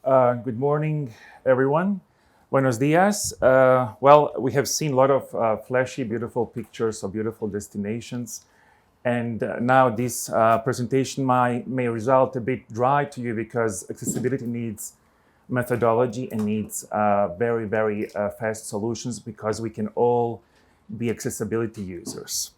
Good morning, everyone. Buenos dias. We have seen a lot of flashy, beautiful pictures of beautiful destinations. And now this presentation may result a bit dry to you because accessibility needs methodology and needs very fast solutions because we can all be accessibility users.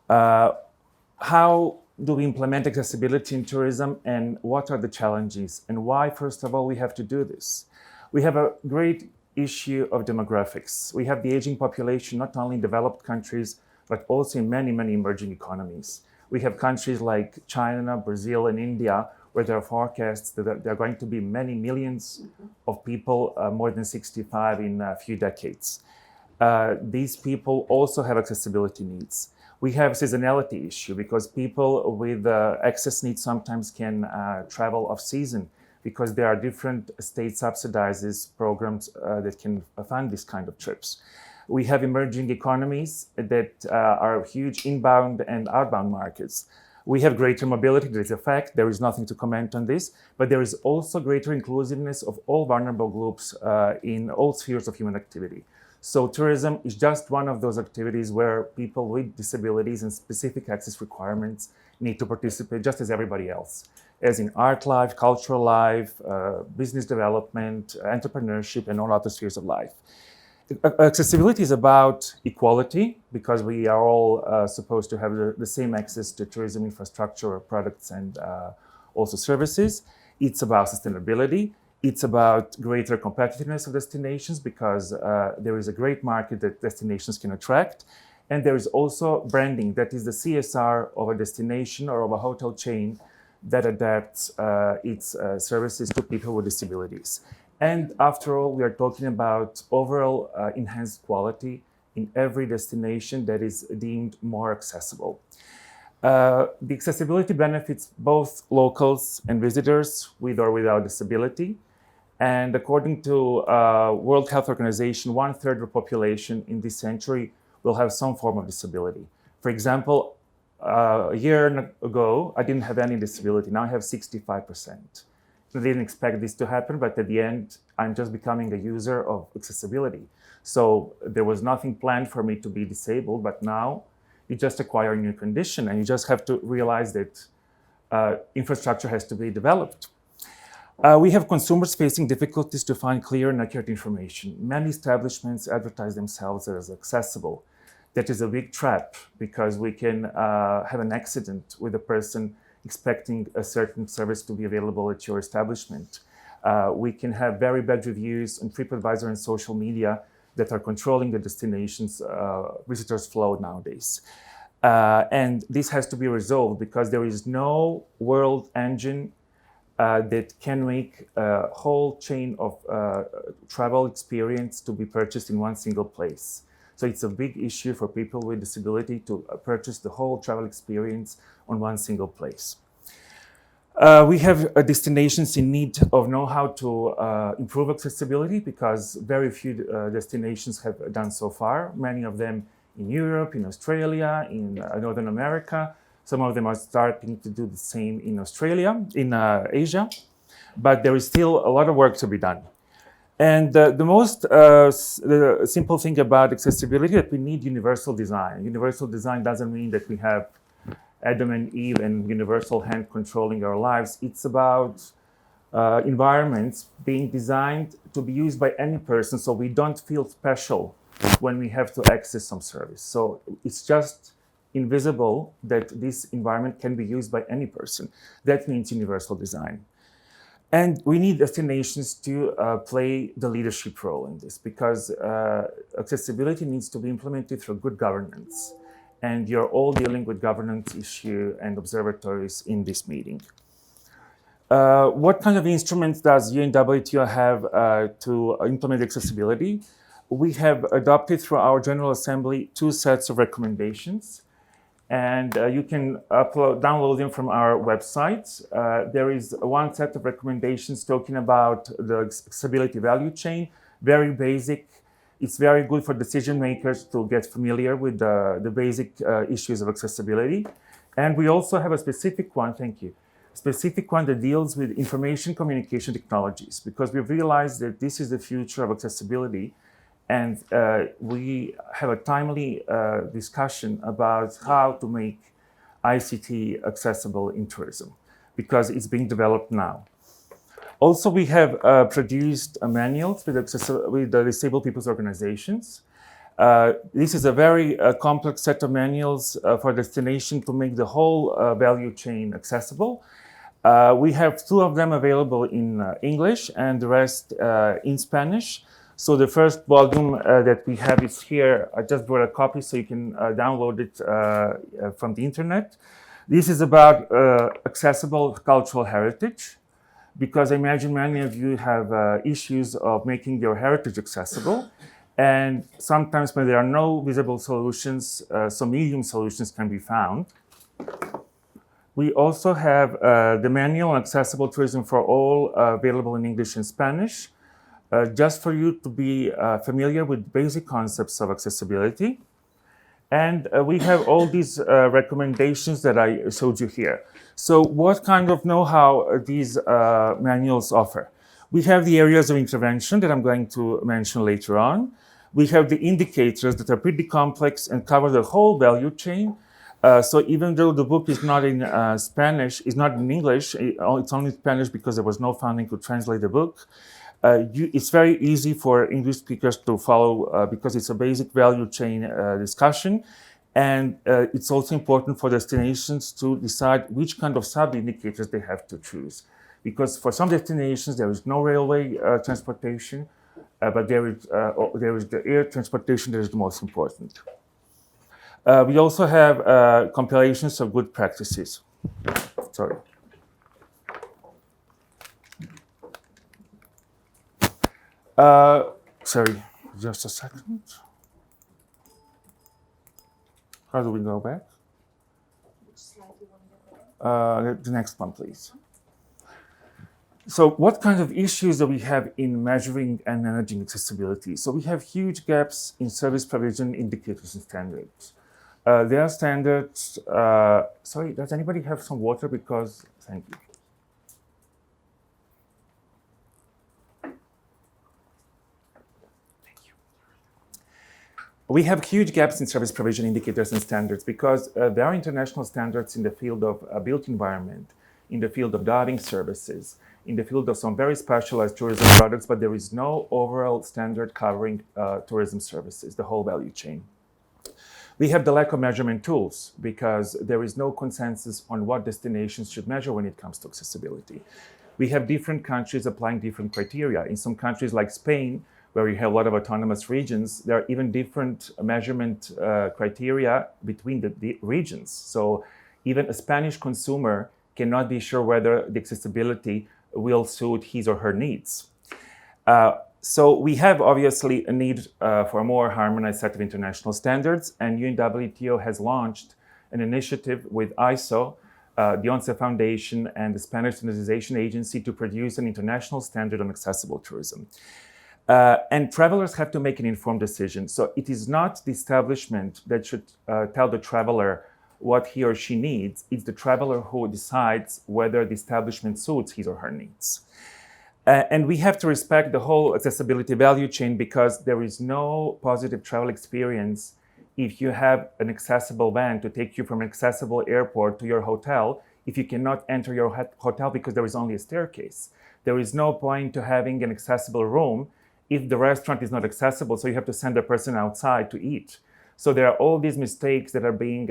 How do we implement accessibility in tourism and what are the challenges and why, first of all, we have to do this? We have a great issue of demographics. We have the aging population, not only in developed countries, but also in many emerging economies. We have countries like China, Brazil, and India, where there are forecasts that there are going to be many millions of people more than 65 in a few decades. These people also have accessibility needs. We have seasonality issue because people with access needs sometimes can travel off season because there are different state subsidizes programs that can fund this kind of trips. We have emerging economies that are huge inbound and outbound markets. We have greater mobility, that is a fact, there is nothing to comment on this, but there is also greater inclusiveness of all vulnerable groups in all spheres of human activity. So tourism is just one of those activities where people with disabilities and specific access requirements need to participate just as everybody else, as in art life, cultural life, business development, entrepreneurship, and all other spheres of life. Accessibility is about equality because we are all supposed to have the same access to tourism infrastructure, products, and also services. It's about sustainability. It's about greater competitiveness of destinations because there is a great market that destinations can attract. And there is also branding, that is the CSR of a destination or of a hotel chain that adapts its services to people with disabilities. And after all, we are talking about overall enhanced quality in every destination that is deemed more accessible. The accessibility benefits both locals and visitors with or without disability. And according to World Health Organization, 1/3 of the population in this century will have some form of disability. For example, a year ago, I didn't have any disability. Now I have 65%. I didn't expect this to happen, but at the end, I'm just becoming a user of accessibility. So there was nothing planned for me to be disabled, but now you just acquire a new condition and you just have to realize that infrastructure has to be developed. We have consumers facing difficulties to find clear and accurate information. Many establishments advertise themselves as accessible. That is a big trap because we can have an accident with a person expecting a certain service to be available at your establishment. We can have very bad reviews on TripAdvisor and social media that are controlling the destination's visitors' flow nowadays. And this has to be resolved because there is no world engine that can make a whole chain of travel experience to be purchased in one single place. So it's a big issue for people with disability to purchase the whole travel experience on one single place. We have destinations in need of know-how to improve accessibility because very few destinations have done so far. Many of them in Europe, in Australia, in Northern America. Some of them are starting to do the same in Australia, in Asia, but there is still a lot of work to be done. And the most simple thing about accessibility is that we need universal design. Universal design doesn't mean that we have Adam and Eve and universal hand controlling our lives. It's about environments being designed to be used by any person so we don't feel special when we have to access some service. So it's just invisible that this environment can be used by any person. That means universal design. And we need destinations to play the leadership role in this because accessibility needs to be implemented through good governance. And you're all dealing with governance issue and observatories in this meeting. What kind of instruments does UNWTO have to implement accessibility? We have adopted through our General Assembly 2 sets of recommendations. And you can download them from our website. There is one set of recommendations talking about the accessibility value chain, very basic. It's very good for decision makers to get familiar with the basic issues of accessibility. And we also have a specific one, thank you, specific one that deals with information communication technologies, because we realize that this is the future of accessibility. And we have a timely discussion about how to make ICT accessible in tourism, because it's being developed now. Also, we have produced manuals with the disabled people's organizations. This is a very complex set of manuals for destination to make the whole value chain accessible. We have 2 of them available in English and the rest in Spanish. So the first volume that we have is here. I just brought a copy so you can download it from the internet. This is about accessible cultural heritage, because I imagine many of you have issues of making your heritage accessible. And sometimes when there are no visible solutions, some medium solutions can be found. We also have the manual on accessible tourism for all available in English and Spanish. Just for you to be familiar with basic concepts of accessibility. And we have all these recommendations that I showed you here. So what kind of know-how these manuals offer? We have the areas of intervention that I'm going to mention later on. We have the indicators that are pretty complex and cover the whole value chain. So even though the book is not in Spanish, is not in English, it's only Spanish because there was no funding to translate the book. It's very easy for English speakers to follow because it's a basic value chain discussion. And it's also important for destinations to decide which kind of sub-indicators they have to choose. Because for some destinations, there is no railway transportation, but there is the air transportation that is the most important. We also have compilations of good practices. Sorry. Sorry, just a second. How do we go back? The next one, please. So what kind of issues do we have in measuring and managing accessibility? So we have huge gaps in service provision indicators and standards. There are standards, sorry, does anybody have some water? Because, thank you. We have huge gaps in service provision indicators and standards because there are international standards in the field of built environment, in the field of diving services, in the field of some very specialized tourism products, but there is no overall standard covering tourism services, the whole value chain. We have the lack of measurement tools because there is no consensus on what destinations should measure when it comes to accessibility. We have different countries applying different criteria. In some countries like Spain, where you have a lot of autonomous regions, there are even different measurement criteria between the regions. So even a Spanish consumer cannot be sure whether the accessibility will suit his or her needs. So we have obviously a need for a more harmonized set of international standards, and UNWTO has launched an initiative with ISO, the UNSA Foundation, and the Spanish Standardization Agency to produce an international standard on accessible tourism. And travelers have to make an informed decision. So it is not the establishment that should tell the traveler what he or she needs. It's the traveler who decides whether the establishment suits his or her needs. And we have to respect the whole accessibility value chain because there is no positive travel experience if you have an accessible van to take you from an accessible airport to your hotel if you cannot enter your hotel because there is only a staircase. There is no point to having an accessible room if the restaurant is not accessible, so you have to send a person outside to eat. So there are all these mistakes that are being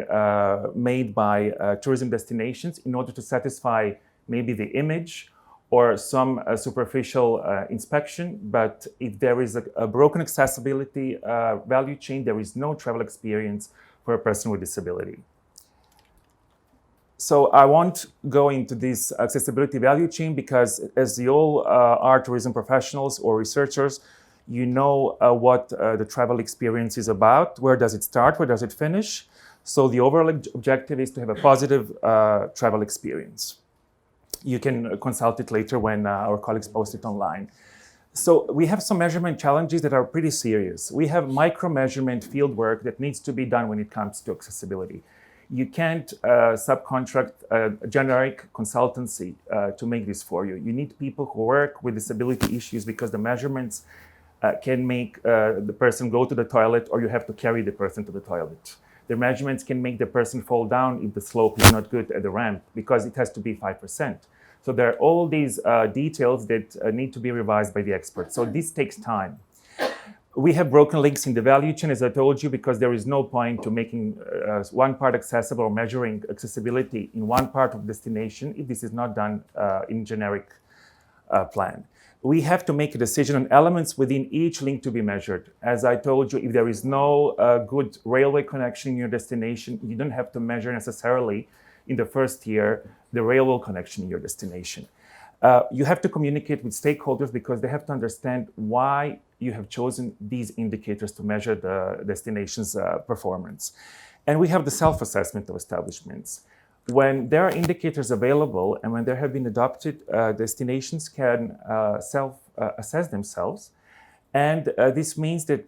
made by tourism destinations in order to satisfy maybe the image or some superficial inspection. But if there is a broken accessibility value chain, there is no travel experience for a person with disability. So I won't go into this accessibility value chain because as you all are tourism professionals or researchers, you know what the travel experience is about. Where does it start? Where does it finish? So the overall objective is to have a positive travel experience. You can consult it later when our colleagues post it online. So we have some measurement challenges that are pretty serious. We have micro-measurement field work that needs to be done when it comes to accessibility. You can't subcontract a generic consultancy to make this for you. You need people who work with disability issues because the measurements can make the person go to the toilet, or you have to carry the person to the toilet. The measurements can make the person fall down if the slope is not good at the ramp because it has to be 5%. So there are all these details that need to be revised by the experts. So this takes time. We have broken links in the value chain, as I told you, because there is no point to making one part accessible or measuring accessibility in one part of destination if this is not done in generic plan. We have to make a decision on elements within each link to be measured. As I told you, if there is no good railway connection in your destination, you don't have to measure necessarily in the first year the railway connection in your destination. You have to communicate with stakeholders because they have to understand why you have chosen these indicators to measure the destination's performance. And we have the self-assessment of establishments. When there are indicators available and when there have been adopted, destinations can self-assess themselves. And this means that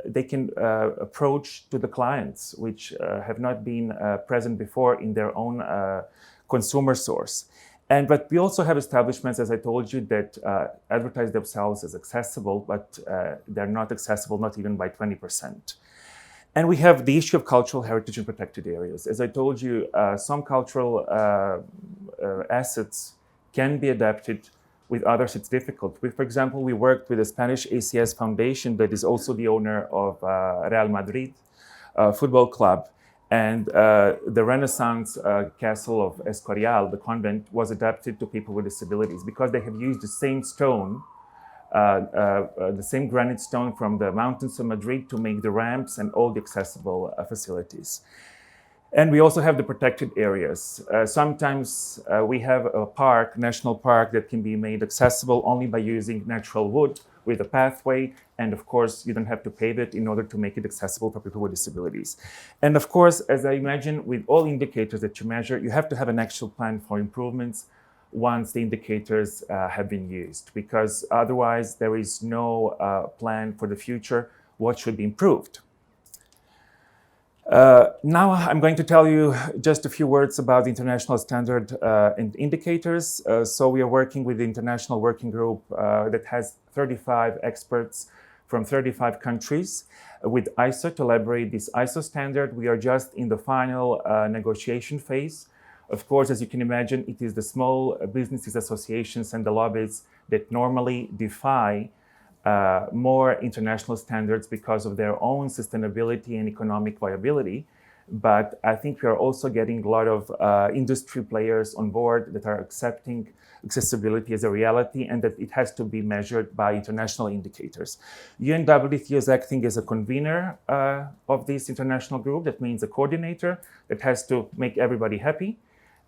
they can approach to the clients, which have not been present before in their own consumer source. But we also have establishments, as I told you, that advertise themselves as accessible, but they're not accessible, not even by 20%. And we have the issue of cultural heritage in protected areas. As I told you, some cultural assets can be adapted. With others, it's difficult. For example, we worked with the Spanish ACS Foundation that is also the owner of Real Madrid football club. And the Renaissance castle of Escorial, the convent, was adapted to people with disabilities because they have used the same stone, the same granite stone from the mountains of Madrid to make the ramps and all the accessible facilities. And we also have the protected areas. Sometimes we have a park, national park, that can be made accessible only by using natural wood with a pathway. And of course, you don't have to pave it in order to make it accessible for people with disabilities. And of course, as I imagine, with all indicators that you measure, you have to have an actual plan for improvements once the indicators have been used, because otherwise there is no plan for the future, what should be improved. Now I'm going to tell you just a few words about the international standard and indicators. So we are working with the international working group that has 35 experts from 35 countries with ISO to elaborate this ISO standard. We are just in the final negotiation phase. Of course, as you can imagine, it is the small businesses associations and the lobbies that normally defy more international standards because of their own sustainability and economic viability. But I think we are also getting a lot of industry players on board that are accepting accessibility as a reality and that it has to be measured by international indicators. UNWTO is acting as a convener of this international group. That means a coordinator that has to make everybody happy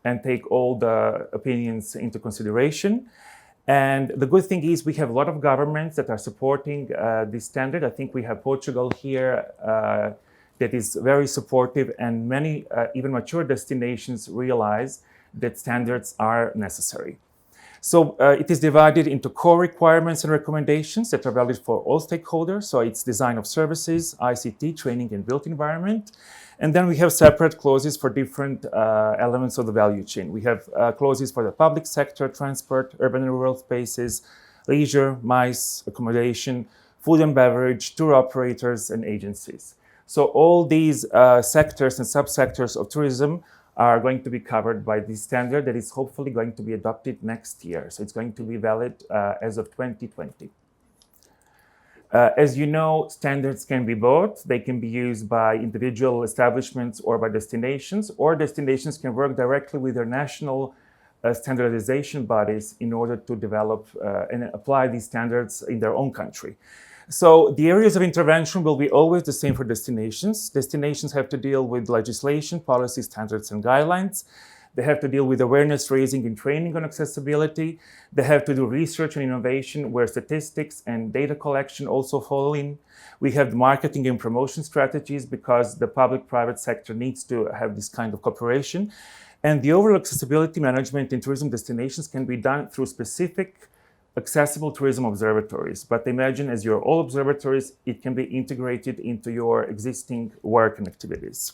and take all the opinions into consideration. And the good thing is we have a lot of governments that are supporting this standard. I think we have Portugal here that is very supportive, and many even mature destinations realize that standards are necessary. So it is divided into core requirements and recommendations that are valid for all stakeholders. So it's design of services, ICT, training and built environment. And then we have separate clauses for different elements of the value chain. We have clauses for the public sector, transport, urban and rural spaces, leisure, MICE, accommodation, food and beverage, tour operators, and agencies. So all these sectors and subsectors of tourism are going to be covered by this standard that is hopefully going to be adopted next year. So it's going to be valid as of 2020. As you know, standards can be both. They can be used by individual establishments or by destinations, or destinations can work directly with their national standardization bodies in order to develop and apply these standards in their own country. So the areas of intervention will be always the same for destinations. Destinations have to deal with legislation, policy, standards, and guidelines. They have to deal with awareness raising and training on accessibility. They have to do research and innovation where statistics and data collection also fall in. We have marketing and promotion strategies because the public-private sector needs to have this kind of cooperation. And the overall accessibility management in tourism destinations can be done through specific accessible tourism observatories. But imagine, as you're all observatories, it can be integrated into your existing work and activities.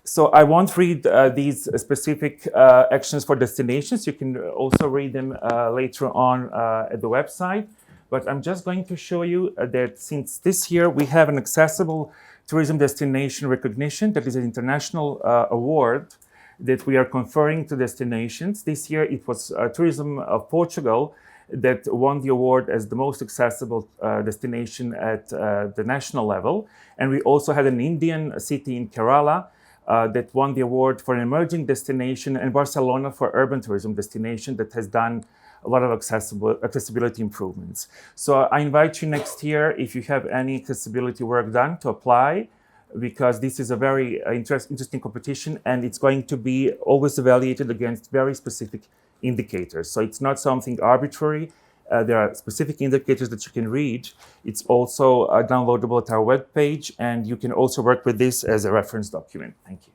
So I won't read these specific actions for destinations. You can also read them later on at the website. But I'm just going to show you that since this year we have an accessible tourism destination recognition, that is an international award that we are conferring to destinations. This year it was Tourism of Portugal that won the award as the most accessible destination at the national level. And we also had an Indian city in Kerala that won the award for an emerging destination, and Barcelona for urban tourism destination that has done a lot of accessibility improvements. So I invite you next year, if you have any accessibility work done, to apply, because this is a very interesting competition, and it's going to be always evaluated against very specific indicators. So it's not something arbitrary. There are specific indicators that you can read. It's also downloadable at our webpage, and you can also work with this as a reference document. Thank you.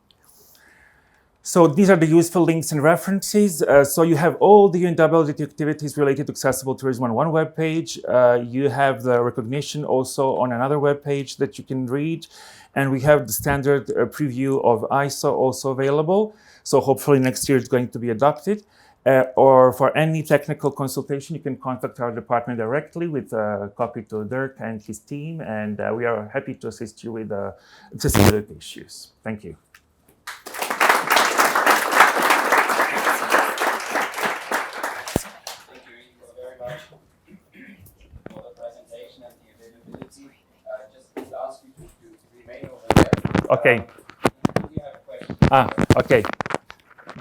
So these are the useful links and references. So you have all the UNWTO activities related to accessible tourism on one webpage. You have the recognition also on another webpage that you can read. And we have the standard preview of ISO also available. So hopefully next year it's going to be adopted. Or for any technical consultation, you can contact our department directly with a copy to Dirk and his team. And we are happy to assist you with accessibility issues. Thank you. Okay. Okay.